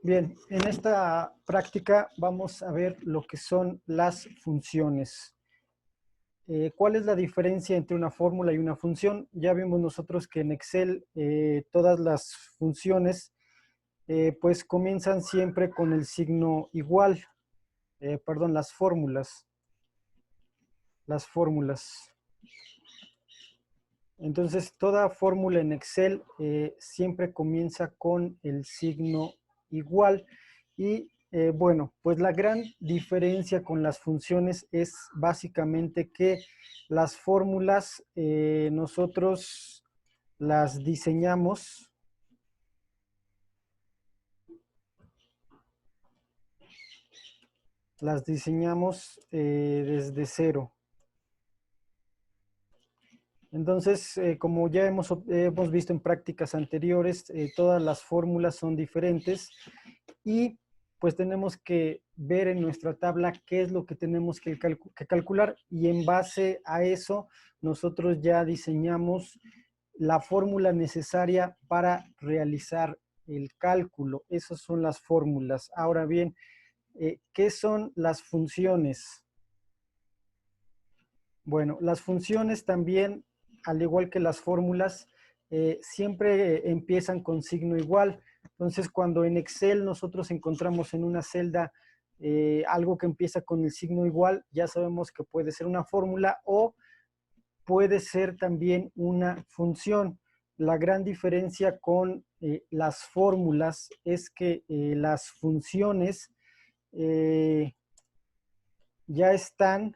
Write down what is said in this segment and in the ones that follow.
Bien, en esta práctica vamos a ver lo que son las funciones. ¿Cuál es la diferencia entre una fórmula y una función? Ya vimos nosotros que en Excel todas las funciones pues comienzan siempre con el signo igual, perdón, las fórmulas. Entonces, toda fórmula en Excel siempre comienza con el signo igual. Y bueno, pues la gran diferencia con las funciones es básicamente que las fórmulas nosotros las diseñamos, desde cero. Entonces, como ya hemos visto en prácticas anteriores, todas las fórmulas son diferentes y pues tenemos que ver en nuestra tabla qué es lo que tenemos que calcular y en base a eso nosotros ya diseñamos la fórmula necesaria para realizar el cálculo. Esas son las fórmulas. Ahora bien, ¿qué son las funciones? Bueno, las funciones también, al igual que las fórmulas, siempre empiezan con signo igual. Entonces, cuando en Excel nosotros encontramos en una celda algo que empieza con el signo igual, ya sabemos que puede ser una fórmula o puede ser también una función. La gran diferencia con las fórmulas es que las funciones eh, ya están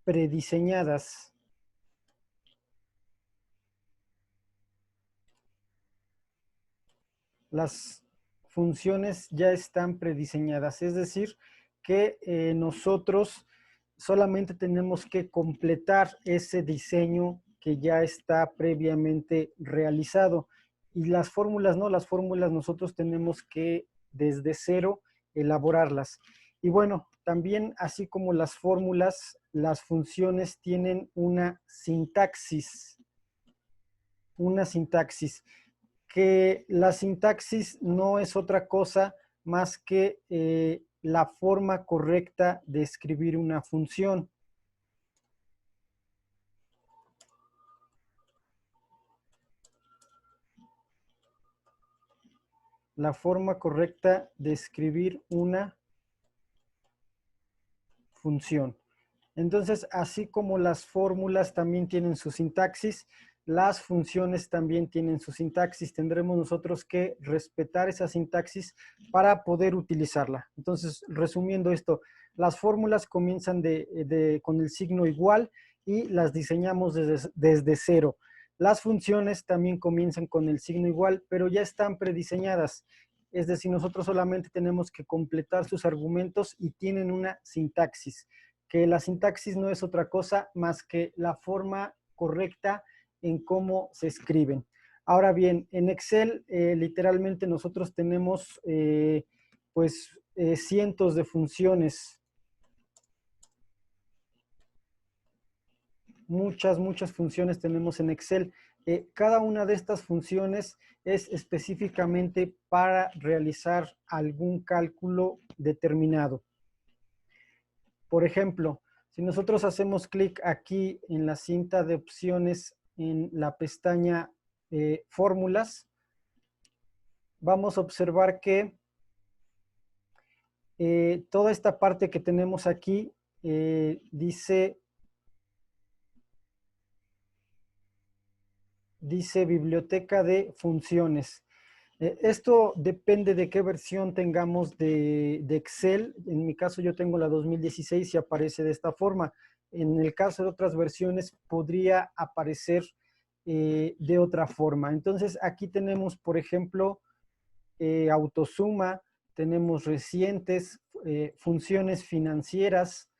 prediseñadas. Las funciones ya están prediseñadas, es decir, que nosotros solamente tenemos que completar ese diseño que ya está previamente realizado. Y las fórmulas no, las fórmulas nosotros tenemos que desde cero elaborarlas. Y bueno, también así como las fórmulas, las funciones tienen una sintaxis. Una sintaxis que la sintaxis no es otra cosa más que la forma correcta de escribir una función. La forma correcta de escribir una función. Entonces, así como las fórmulas también tienen su sintaxis, las funciones también tienen su sintaxis. Tendremos nosotros que respetar esa sintaxis para poder utilizarla. Entonces, resumiendo esto, las fórmulas comienzan con el signo igual y las diseñamos desde cero. Las funciones también comienzan con el signo igual, pero ya están prediseñadas. Es decir, nosotros solamente tenemos que completar sus argumentos y tienen una sintaxis, que la sintaxis no es otra cosa más que la forma correcta en cómo se escriben. Ahora bien, en Excel literalmente nosotros tenemos cientos de funciones, muchas funciones tenemos en Excel. Cada una de estas funciones es específicamente para realizar algún cálculo determinado. Por ejemplo, si nosotros hacemos clic aquí en la cinta de opciones en la pestaña fórmulas, vamos a observar que toda esta parte que tenemos aquí dice biblioteca de funciones. Esto depende de qué versión tengamos de Excel. En mi caso yo tengo la 2016 y aparece de esta forma. En el caso de otras versiones podría aparecer de otra forma. Entonces aquí tenemos, por ejemplo, autosuma, tenemos recientes, funciones financieras,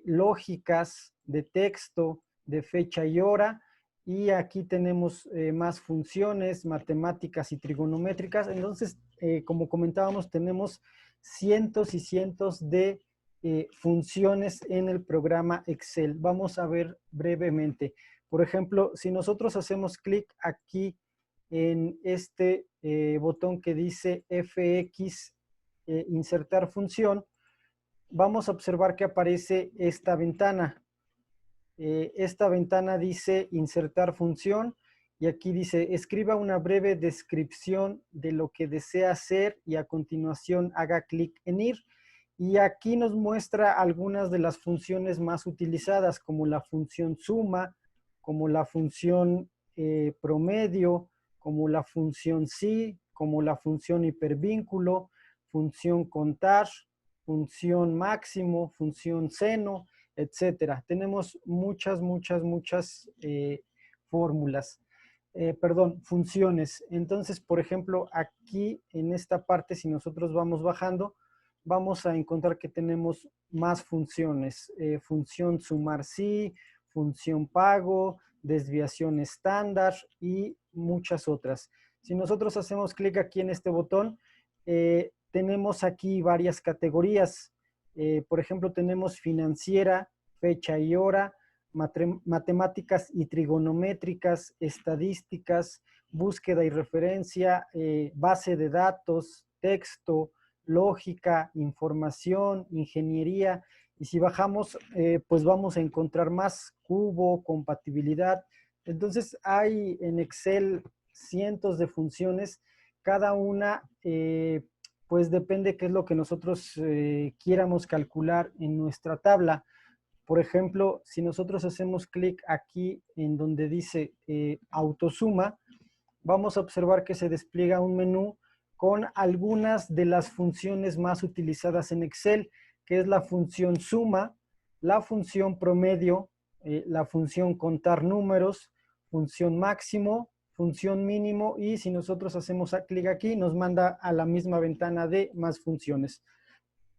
lógicas, de texto, de fecha y hora, y aquí tenemos más funciones, matemáticas y trigonométricas. Entonces, como comentábamos, tenemos cientos y cientos de funciones en el programa Excel. Vamos a ver brevemente. Por ejemplo, si nosotros hacemos clic aquí en este botón que dice FX, insertar función, vamos a observar que aparece esta ventana. Esta ventana dice insertar función y aquí dice escriba una breve descripción de lo que desea hacer y a continuación haga clic en ir. Y aquí nos muestra algunas de las funciones más utilizadas, como la función suma, como la función promedio, como la función sí, como la función hipervínculo, función contar, función máximo, función seno, etcétera. Tenemos muchas fórmulas, funciones. Entonces, por ejemplo, aquí en esta parte, si nosotros vamos bajando, vamos a encontrar que tenemos más funciones. Función sumar sí, función pago, desviación estándar y muchas otras. Si nosotros hacemos clic aquí en este botón, tenemos aquí varias categorías. Por ejemplo, tenemos financiera, fecha y hora, matemáticas y trigonométricas, estadísticas, búsqueda y referencia, base de datos, texto, lógica, información, ingeniería. Y si bajamos, pues vamos a encontrar más cubo, compatibilidad. Entonces hay en Excel cientos de funciones, cada una pues depende qué es lo que nosotros quieramos calcular en nuestra tabla. Por ejemplo, si nosotros hacemos clic aquí en donde dice autosuma, vamos a observar que se despliega un menú con algunas de las funciones más utilizadas en Excel, que es la función suma, la función promedio, la función contar números, función máximo, función mínimo, y si nosotros hacemos clic aquí, nos manda a la misma ventana de más funciones.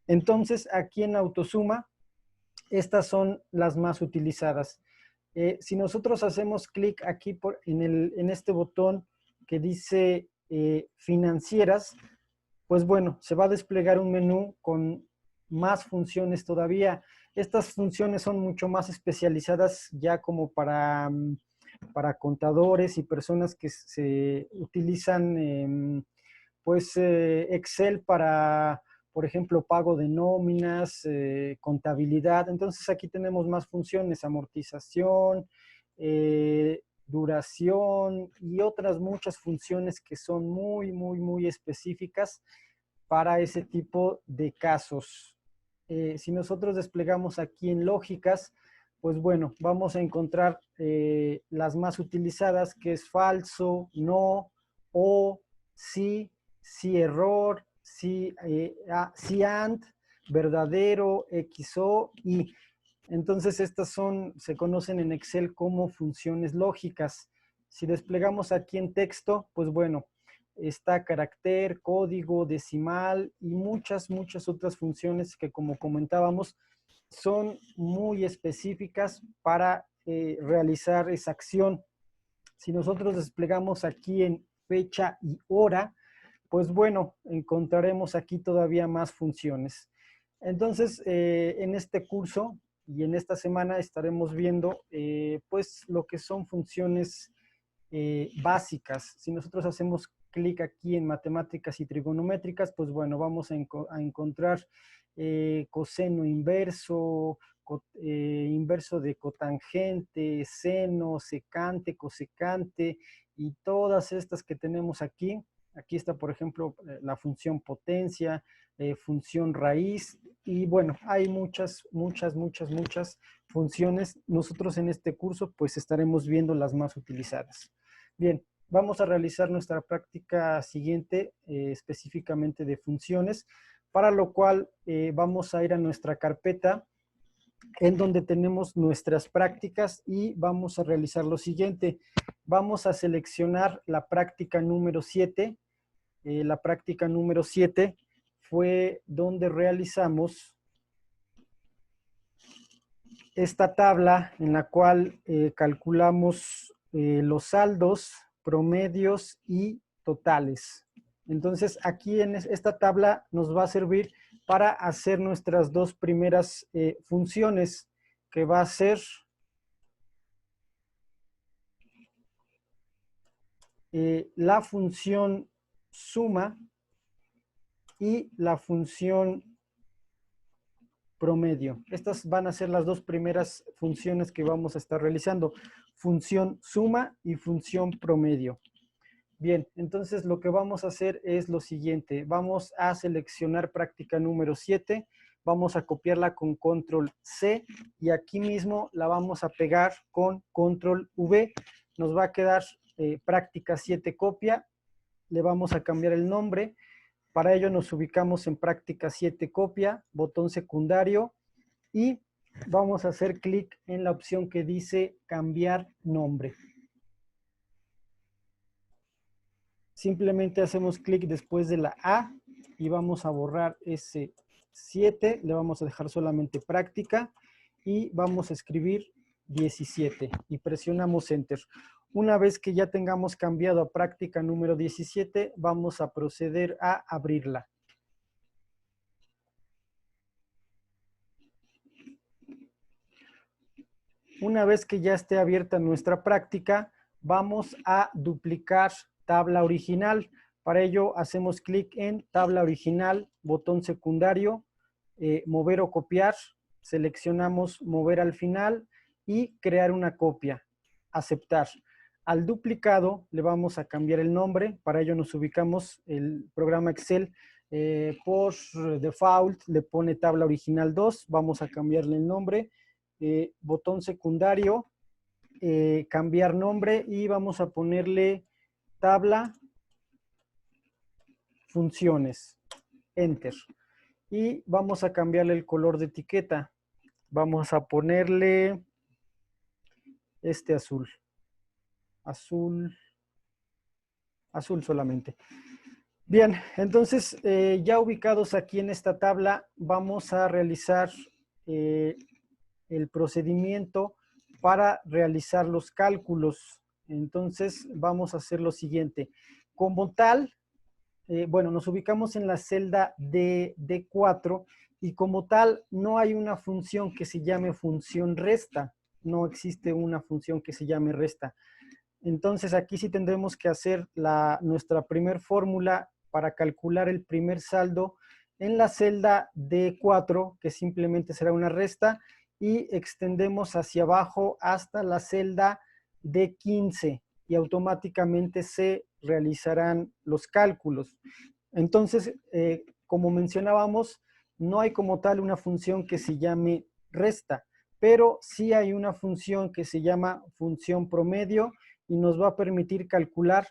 Entonces, aquí en autosuma, estas son las más utilizadas. Si nosotros hacemos clic aquí en este botón que dice financieras, pues bueno, se va a desplegar un menú con más funciones todavía. Estas funciones son mucho más especializadas ya como para contadores y personas que se utilizan pues Excel para, por ejemplo, pago de nóminas, contabilidad. Entonces aquí tenemos más funciones, amortización, duración y otras muchas funciones que son muy específicas para ese tipo de casos. Si nosotros desplegamos aquí en lógicas, pues bueno, vamos a encontrar las más utilizadas, que es falso, no, o, sí, sí error, sí, sí and, verdadero, XO, y. Entonces estas se conocen en Excel como funciones lógicas. Si desplegamos aquí en texto, pues bueno, está carácter, código, decimal y muchas otras funciones que, como comentábamos, son muy específicas para realizar esa acción. Si nosotros desplegamos aquí en fecha y hora, pues bueno, encontraremos aquí todavía más funciones. Entonces, en este curso y en esta semana estaremos viendo pues lo que son funciones básicas. Si nosotros hacemos clic aquí en matemáticas y trigonométricas, pues bueno, vamos a encontrar coseno inverso, inverso de cotangente, seno, secante, cosecante y todas estas que tenemos aquí. Aquí está, por ejemplo, la función potencia, función raíz y bueno, hay muchas funciones. Nosotros en este curso pues estaremos viendo las más utilizadas. Bien, vamos a realizar nuestra práctica siguiente, específicamente de funciones, para lo cual vamos a ir a nuestra carpeta en donde tenemos nuestras prácticas y vamos a realizar lo siguiente. Vamos a seleccionar la práctica número 7. La práctica número 7 fue donde realizamos esta tabla en la cual calculamos los saldos, promedios y totales. Entonces, aquí en esta tabla nos va a servir para hacer nuestras dos primeras funciones, que va a ser la función suma y la función promedio. Estas van a ser las dos primeras funciones que vamos a estar realizando. Función suma y función promedio. Bien, entonces lo que vamos a hacer es lo siguiente. Vamos a seleccionar práctica número 7. Vamos a copiarla con control C y aquí mismo la vamos a pegar con control V. Nos va a quedar práctica 7 copia. Le vamos a cambiar el nombre. Para ello nos ubicamos en práctica 7 copia, botón secundario y vamos a hacer clic en la opción que dice cambiar nombre. Simplemente hacemos clic después de la A y vamos a borrar ese 7, le vamos a dejar solamente práctica y vamos a escribir 17 y presionamos Enter. Una vez que ya tengamos cambiado a práctica número 17, vamos a proceder a abrirla. Una vez que ya esté abierta nuestra práctica, vamos a duplicar tabla original. Para ello hacemos clic en tabla original, botón secundario, mover o copiar, seleccionamos mover al final y crear una copia, aceptar. Al duplicado le vamos a cambiar el nombre, para ello nos ubicamos el programa Excel por default le pone tabla original 2, vamos a cambiarle el nombre, botón secundario, cambiar nombre y vamos a ponerle tabla funciones, Enter. Y vamos a cambiarle el color de etiqueta. Vamos a ponerle este azul. Azul solamente. Bien, entonces ya ubicados aquí en esta tabla, vamos a realizar el procedimiento para realizar los cálculos. Entonces vamos a hacer lo siguiente. Como tal, bueno, nos ubicamos en la celda de D4 y como tal no hay una función que se llame función resta. No existe una función que se llame resta. Entonces aquí sí tendremos que hacer nuestra primer fórmula para calcular el primer saldo en la celda D4, que simplemente será una resta, y extendemos hacia abajo hasta la celda D15 y automáticamente se realizarán los cálculos. Entonces, como mencionábamos, no hay como tal una función que se llame resta, pero sí hay una función que se llama función promedio y nos va a permitir calcular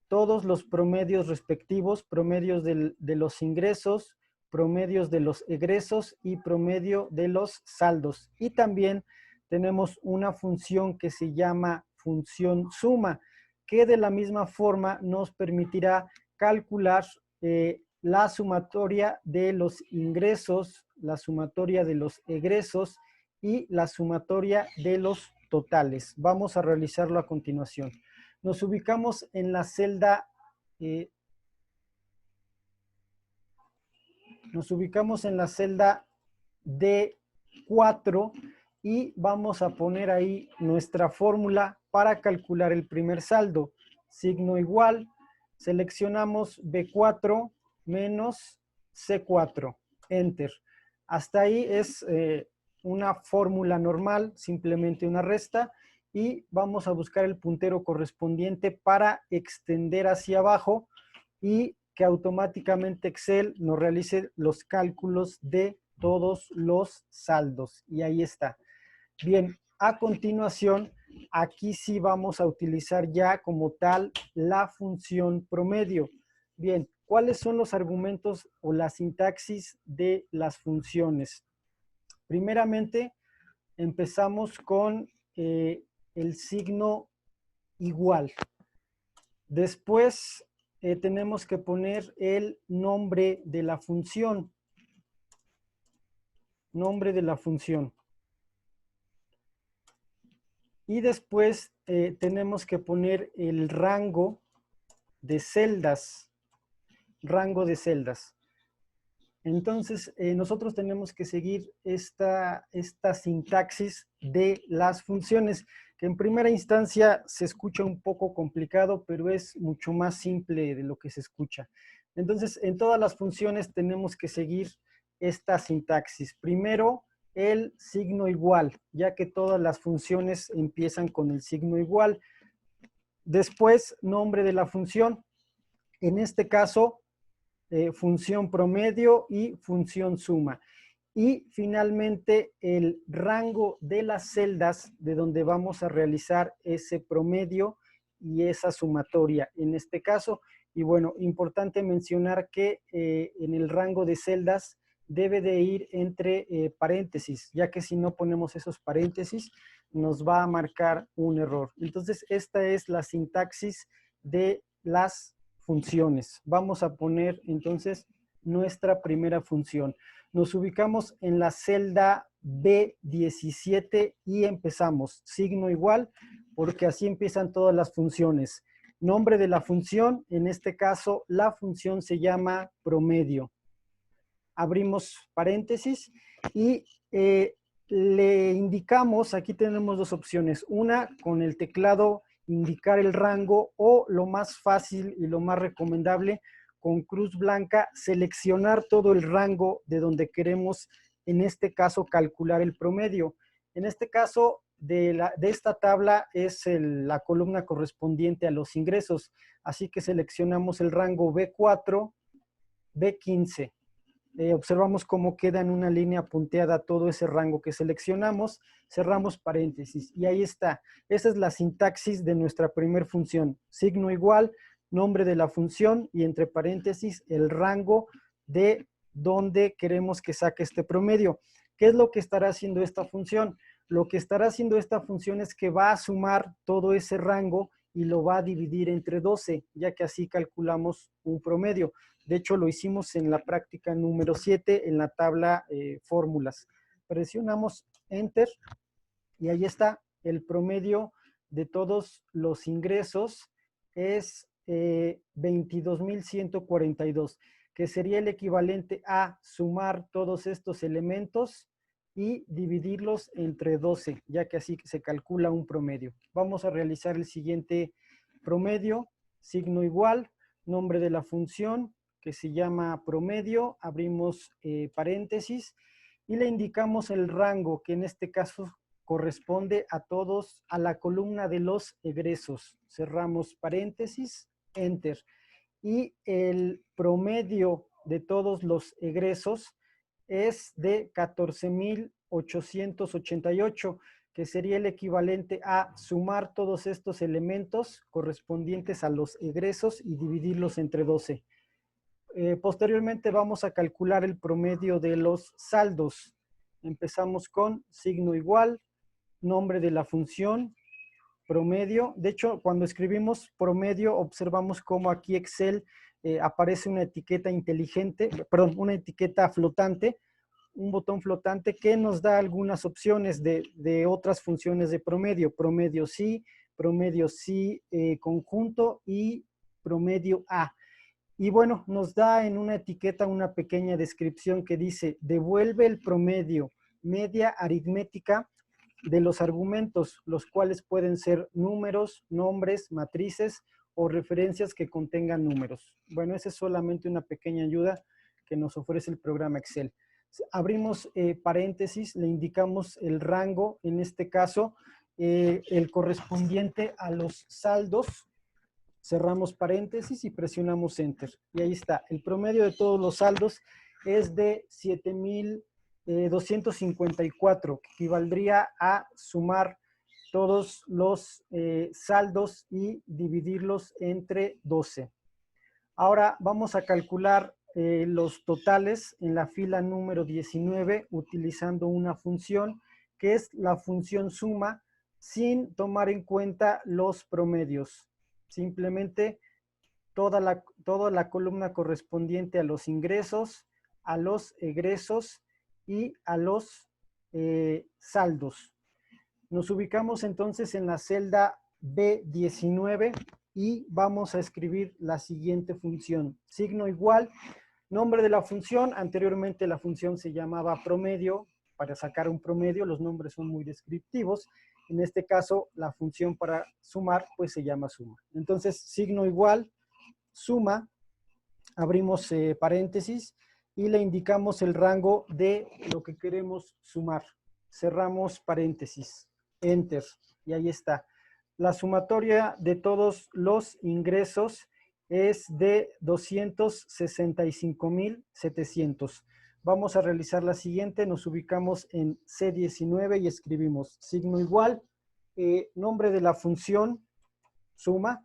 todos los promedios respectivos, promedios de los ingresos, promedios de los egresos y promedio de los saldos. Y también tenemos una función que se llama función suma, que de la misma forma nos permitirá calcular la sumatoria de los ingresos, la sumatoria de los egresos y la sumatoria de los totales. Vamos a realizarlo a continuación. Nos ubicamos en la celda D4 y vamos a poner ahí nuestra fórmula para calcular el primer saldo. Signo igual, seleccionamos B4 menos C4, Enter. Hasta ahí es una fórmula normal, simplemente una resta, y vamos a buscar el puntero correspondiente para extender hacia abajo y que automáticamente Excel nos realice los cálculos de todos los saldos. Y ahí está. Bien, a continuación, aquí sí vamos a utilizar ya como tal la función promedio. Bien, ¿cuáles son los argumentos o la sintaxis de las funciones? Primeramente, empezamos con el signo igual. Después tenemos que poner el nombre de la función. Nombre de la función. Y después tenemos que poner el rango de celdas. Rango de celdas. Entonces, nosotros tenemos que seguir esta sintaxis de las funciones, que en primera instancia se escucha un poco complicado, pero es mucho más simple de lo que se escucha. Entonces, en todas las funciones tenemos que seguir esta sintaxis. Primero, el signo igual, ya que todas las funciones empiezan con el signo igual. Después, nombre de la función. En este caso, función promedio y función suma. Y finalmente el rango de las celdas de donde vamos a realizar ese promedio y esa sumatoria en este caso. Y bueno, importante mencionar que en el rango de celdas debe de ir entre paréntesis, ya que si no ponemos esos paréntesis nos va a marcar un error. Entonces esta es la sintaxis de las funciones. Vamos a poner entonces nuestra primera función. Nos ubicamos en la celda B17 y empezamos. Signo igual, porque así empiezan todas las funciones. Nombre de la función, en este caso la función se llama promedio. Abrimos paréntesis y le indicamos, aquí tenemos dos opciones. Una, con el teclado indicar el rango, o lo más fácil y lo más recomendable, con cruz blanca, seleccionar todo el rango de donde queremos, en este caso, calcular el promedio. En este caso, de esta tabla es la columna correspondiente a los ingresos. Así que seleccionamos el rango B4, B15. Observamos cómo queda en una línea punteada todo ese rango que seleccionamos, cerramos paréntesis y ahí está. Esa es la sintaxis de nuestra primer función. Signo igual, nombre de la función y entre paréntesis el rango de donde queremos que saque este promedio. ¿Qué es lo que estará haciendo esta función? Lo que estará haciendo esta función es que va a sumar todo ese rango y lo va a dividir entre 12, ya que así calculamos un promedio. De hecho, lo hicimos en la práctica número 7 en la tabla fórmulas. Presionamos Enter y ahí está. El promedio de todos los ingresos es 22,142, que sería el equivalente a sumar todos estos elementos y dividirlos entre 12, ya que así se calcula un promedio. Vamos a realizar el siguiente promedio, signo igual, nombre de la función, que se llama promedio, abrimos paréntesis y le indicamos el rango, que en este caso corresponde a todos, a la columna de los egresos. Cerramos paréntesis, Enter. Y el promedio de todos los egresos es de 14,888, que sería el equivalente a sumar todos estos elementos correspondientes a los egresos y dividirlos entre 12. Posteriormente vamos a calcular el promedio de los saldos. Empezamos con signo igual, nombre de la función, promedio. De hecho, cuando escribimos promedio, observamos cómo aquí Excel aparece una etiqueta inteligente, perdón, una etiqueta flotante, un botón flotante que nos da algunas opciones de otras funciones de promedio. Promedio sí, conjunto y promedio A. Y bueno, nos da en una etiqueta una pequeña descripción que dice, devuelve el promedio, media aritmética de los argumentos, los cuales pueden ser números, nombres, matrices o referencias que contengan números. Bueno, esa es solamente una pequeña ayuda que nos ofrece el programa Excel. Abrimos paréntesis, le indicamos el rango, en este caso, el correspondiente a los saldos. Cerramos paréntesis y presionamos Enter. Y ahí está. El promedio de todos los saldos es de 7,254, que equivaldría a sumar todos los saldos y dividirlos entre 12. Ahora vamos a calcular los totales en la fila número 19 utilizando una función que es la función suma sin tomar en cuenta los promedios. Simplemente toda la columna correspondiente a los ingresos, a los egresos y a los saldos. Nos ubicamos entonces en la celda B19 y vamos a escribir la siguiente función. Signo igual, Nombre de la función, anteriormente la función se llamaba promedio. Para sacar un promedio, los nombres son muy descriptivos. En este caso, la función para sumar, pues se llama suma. Entonces, signo igual, suma, abrimos paréntesis y le indicamos el rango de lo que queremos sumar. Cerramos paréntesis, enter, y ahí está. La sumatoria de todos los ingresos es de 265,700. Vamos a realizar la siguiente, nos ubicamos en C19 y escribimos signo igual, nombre de la función, suma,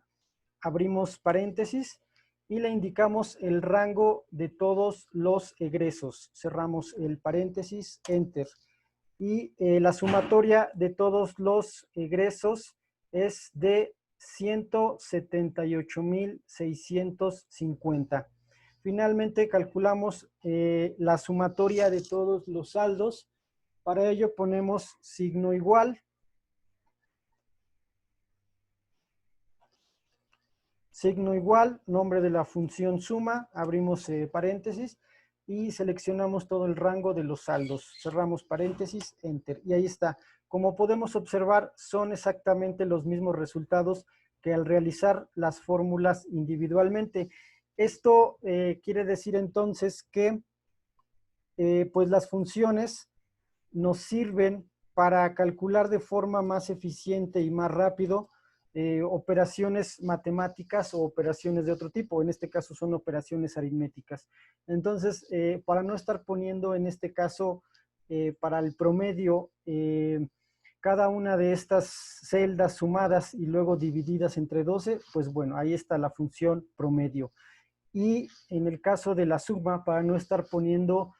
abrimos paréntesis y le indicamos el rango de todos los egresos. Cerramos el paréntesis, enter. Y la sumatoria de todos los egresos es de 178,650. Finalmente calculamos la sumatoria de todos los saldos. Para ello ponemos signo igual. Signo igual, nombre de la función suma, abrimos paréntesis y seleccionamos todo el rango de los saldos. Cerramos paréntesis, enter. Y ahí está. Como podemos observar, son exactamente los mismos resultados que al realizar las fórmulas individualmente. Esto quiere decir entonces que pues las funciones nos sirven para calcular de forma más eficiente y más rápido operaciones matemáticas o operaciones de otro tipo. En este caso son operaciones aritméticas. Entonces, para no estar poniendo en este caso para el promedio cada una de estas celdas sumadas y luego divididas entre 12, pues bueno, ahí está la función promedio. Y en el caso de la suma, para no estar poniendo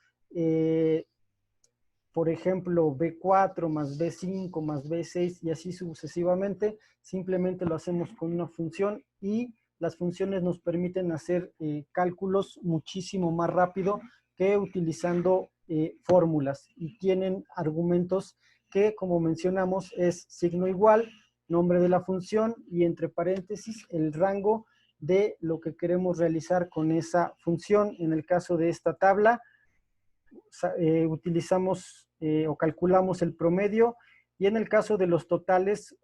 por ejemplo, B4 más B5 más B6 y así sucesivamente, simplemente lo hacemos con una función y las funciones nos permiten hacer cálculos muchísimo más rápido que utilizando fórmulas y tienen argumentos que, como mencionamos, es signo igual, nombre de la función y entre paréntesis el rango de lo que queremos realizar con esa función. En el caso de esta tabla, utilizamos o calculamos el promedio y en el caso de los totales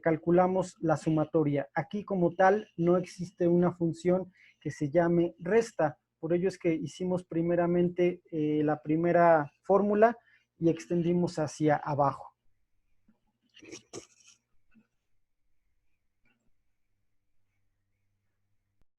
calculamos la sumatoria. Aquí como tal no existe una función que se llame resta, por ello es que hicimos primeramente la primera fórmula y extendimos hacia abajo.